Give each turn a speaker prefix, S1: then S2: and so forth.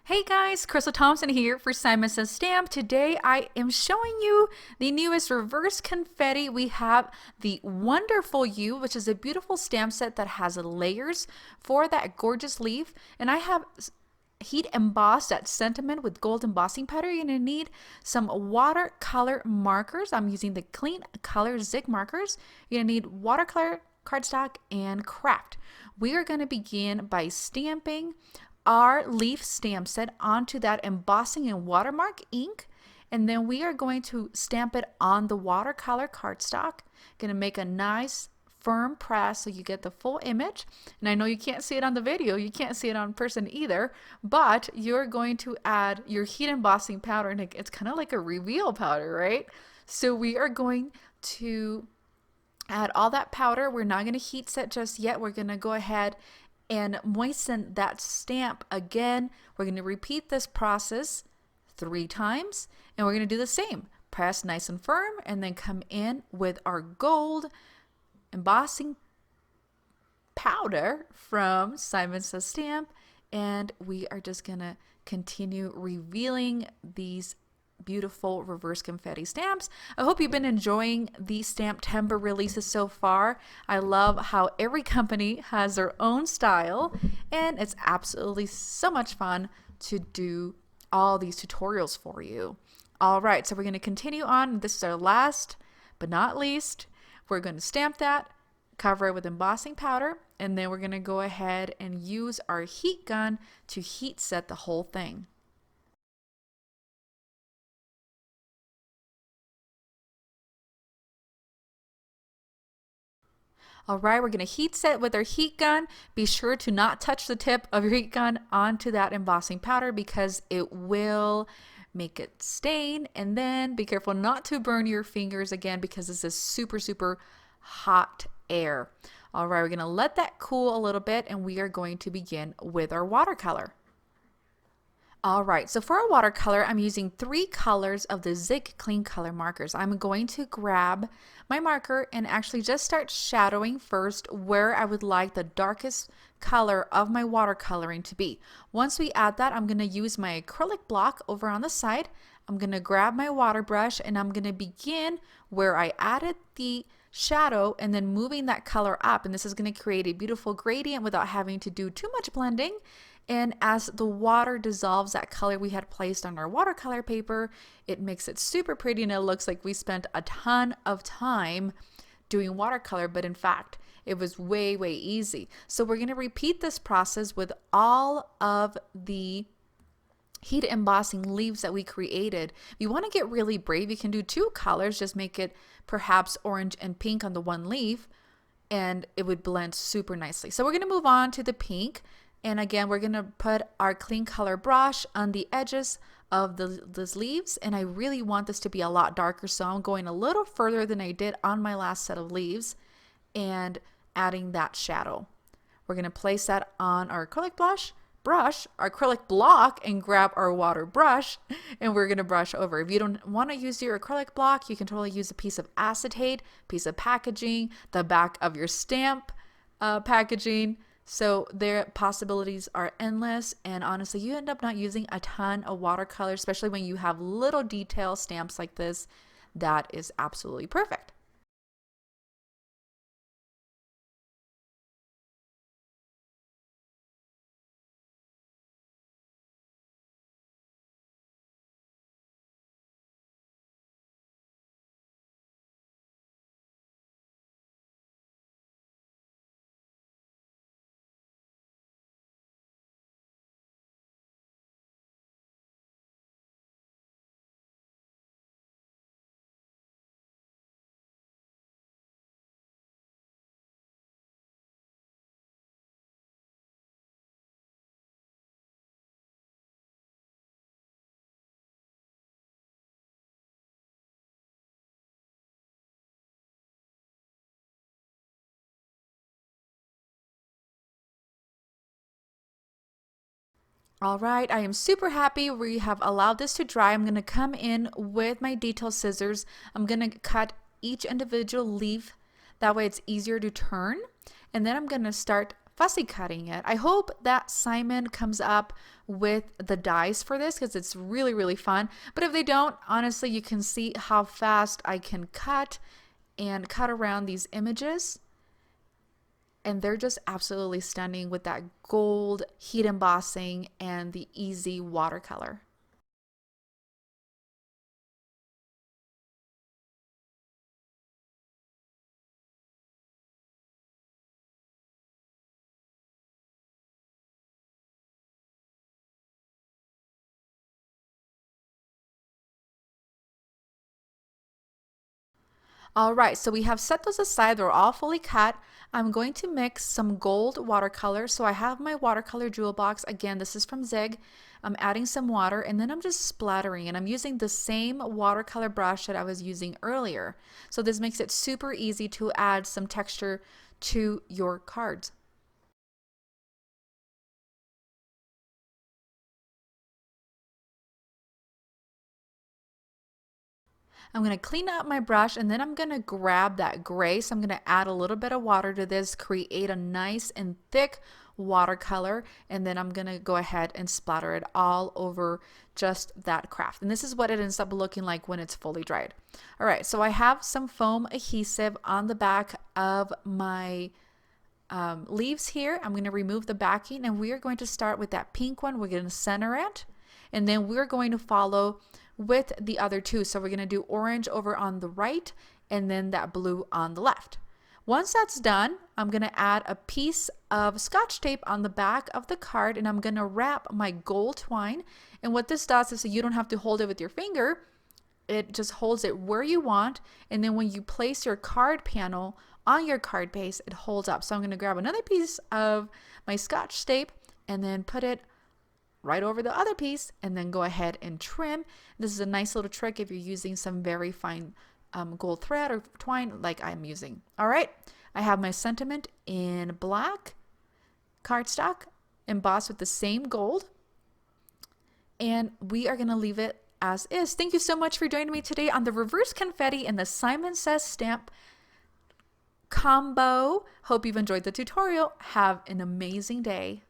S1: Hey guys, Crystal Thompson here for Simon Says Stamp. Today I am showing you the newest reverse confetti. We have the Wonderful You, which is a beautiful stamp set that has layers for that gorgeous leaf. And I have heat embossed that sentiment with gold embossing powder. You're going to need some watercolor markers. I'm using the Clean Color Zig markers. You're going to need watercolor, cardstock, and craft. We are going to begin by stamping our leaf stamp set onto that embossing and watermark ink, and then we are going to stamp it on the watercolor cardstock. Going to make a nice firm press so you get the full image. And I know you can't see it on the video, you can't see it on person either, but you're going to add your heat embossing powder, and it's kind of like a reveal powder, right? So we are going to add all that powder. We're not going to heat set just yet. We're going to go ahead and moisten that stamp again. We're going to repeat this process 3 times, and we're going to do the same. Press nice and firm, and then come in with our gold embossing powder from Simon Says Stamp, and we are just going to continue revealing these beautiful reverse confetti stamps. I hope you've been enjoying the Stamptember releases so far. I love how every company has their own style, and it's absolutely so much fun to do all these tutorials for you. All right, so we're going to continue on. This is our last but not least. We're going to stamp that, cover it with embossing powder, and then we're going to go ahead and use our heat gun to heat set the whole thing. All right, we're going to heat set with our heat gun. Be sure to not touch the tip of your heat gun onto that embossing powder because it will make it stain. And then be careful not to burn your fingers again because this is super hot air. All right, we're going to let that cool a little bit, and we are going to begin with our watercolor. All right, so for our watercolor, I'm using 3 colors of the Zig Clean Color markers. I'm going to grab my marker and actually just start shadowing first where I would like the darkest color of my watercoloring to be. Once we add that, I'm going to use my acrylic block over on the side. I'm going to grab my water brush, and I'm going to begin where I added the shadow and then moving that color up, and this is going to create a beautiful gradient without having to do too much blending. And as the water dissolves that color we had placed on our watercolor paper, it makes it super pretty, and it looks like we spent a ton of time doing watercolor, but in fact it was way easy. So we're going to repeat this process with all of the heat embossing leaves that we created. If you want to get really brave, you can do 2 colors, just make it perhaps orange and pink on the one leaf, and it would blend super nicely. So we're going to move on to the pink. And again, we're going to put our clean color brush on the edges of these leaves. And I really want this to be a lot darker, so I'm going a little further than I did on my last set of leaves and adding that shadow. We're going to place that on our acrylic brush, our acrylic block, and grab our water brush, and we're going to brush over. If you don't want to use your acrylic block, you can totally use a piece of acetate, piece of packaging, the back of your stamp packaging. So their possibilities are endless, and honestly you end up not using a ton of watercolor, especially when you have little detail stamps like this. That is absolutely perfect. All right, I am super happy we have allowed this to dry. I'm going to come in with my detail scissors. I'm going to cut each individual leaf. That way it's easier to turn. And then I'm going to start fussy cutting it. I hope that Simon comes up with the dies for this because it's really, really fun. But if they don't, honestly, you can see how fast I can cut and cut around these images. And they're just absolutely stunning with that gold heat embossing and the easy watercolor. All right, so we have set those aside. They're all fully cut. I'm going to mix some gold watercolor. So I have my watercolor jewel box. Again, this is from Zig. I'm adding some water and then I'm just splattering, and I'm using the same watercolor brush that I was using earlier. So this makes it super easy to add some texture to your cards. I'm going to clean up my brush and then I'm going to grab that gray. So I'm going to add a little bit of water to this, create a nice and thick watercolor, and then I'm going to go ahead and splatter it all over just that craft. And this is what it ends up looking like when it's fully dried. All right, so I have some foam adhesive on the back of my leaves here. I'm going to remove the backing and we are going to start with that pink one. We're going to center it and then we're going to follow with the other two. So we're going to do orange over on the right and then that blue on the left. Once that's done, I'm going to add a piece of Scotch tape on the back of the card and I'm going to wrap my gold twine. And what this does is so you don't have to hold it with your finger. It just holds it where you want, and then when you place your card panel on your card base, it holds up. So I'm going to grab another piece of my Scotch tape and then put it right over the other piece and then go ahead and trim. This is a nice little trick if you're using some very fine gold thread or twine like I'm using. All right, I have my sentiment in black cardstock embossed with the same gold, and we are going to leave it as is. Thank you so much for joining me today on the reverse confetti and the Simon Says stamp combo. Hope you've enjoyed the tutorial. Have an amazing day.